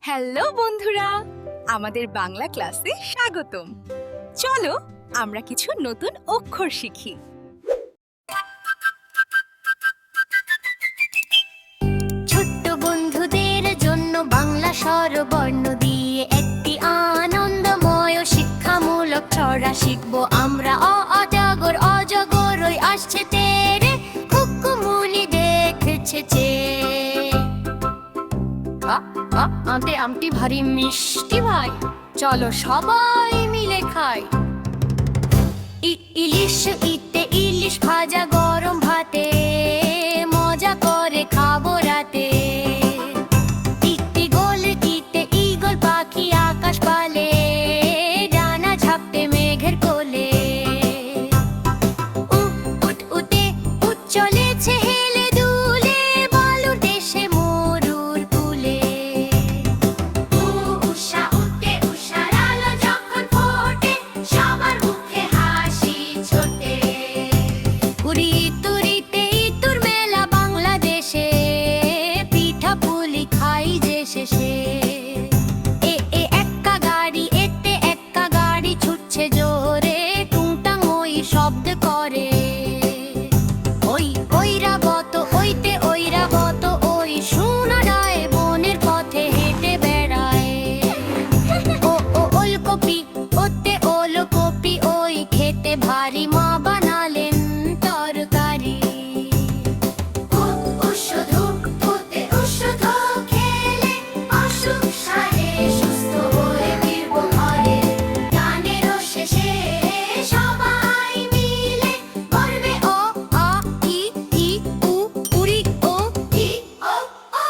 Hello বন্ধুরা, আমাদের বাংলা ক্লাসে স্বাগতম। চলো আমরা কিছু নতুন অক্ষর শিখি। ছোট্ট বন্ধুদের জন্য বাংলা স্বরবর্ণ দিয়ে একটি আনন্দময় ও শিক্ষামূলক ছড়া শিখবো আমরা। অজগর অজগর ওই আসছে তেরে, কুকুমুনি দেখছে আন্তে আমটি ভারী মিষ্টি ভাই, চলো সবাই মিলে খাই। ইলিশ ইতে ইলিশ ভাজা গরম ভাতে, মজা করে খাবো রাতে। টিকটি গোল টিতে ঈগল পাখি আকাশ পালে, ডানা ঝাপটে মেঘের কোলে। উট উটে উট চলেছে হেলে দুলে, বালুর দেশে মরুর কুলে। উষা উঠে উষার আলো যখন ফোটে, সবার মুখে হাসি ছোটে। উড়ি তুরিতে ইতুর মেলা বাংলাদেশে, পিঠা পুলি খাই যে শেষে। এ এক্কা গাড়ি এতে এক্কা গাড়ি ছুটছে জোরে, টুংটাং ওই শব্দ করে। ওই ঐরাবত ওইতে ঐরাবত ওই সোনারায় বনের পথে হেঁটে বেড়ায়। ও ওলকপি ওতে ওলকপি ওই খেতে ভারী, মা বানালেন তরকারি। ঔষধু ওতে ঔষধ খেলে, অসুখ সারে সুস্থ হয়ে ফিরবো ঘরে। গানেরও শেষে সবাই মিলে করবে ও আ ই ই উ উড়ি ও ই ও ও।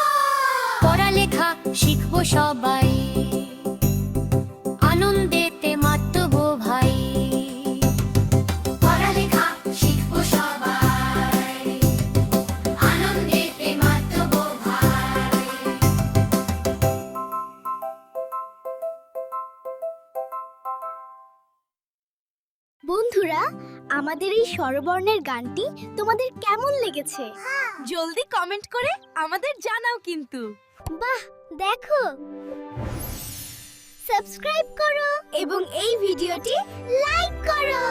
পড়ালেখা শিখবো সবাই, আনন্দেতে মাতবো ভাই। পড়ালেখা শিখবো সবাই, আনন্দেতে মাতবো ভাই। বন্ধুরা, আমাদের এই স্বরবর্ণের গানটি তোমাদের কেমন লেগেছে? জলদি কমেন্ট করে আমাদের জানাও কিন্তু। বাহ, দেখো, সাবস্ক্রাইব করো এবং এই ভিডিওটি লাইক করো।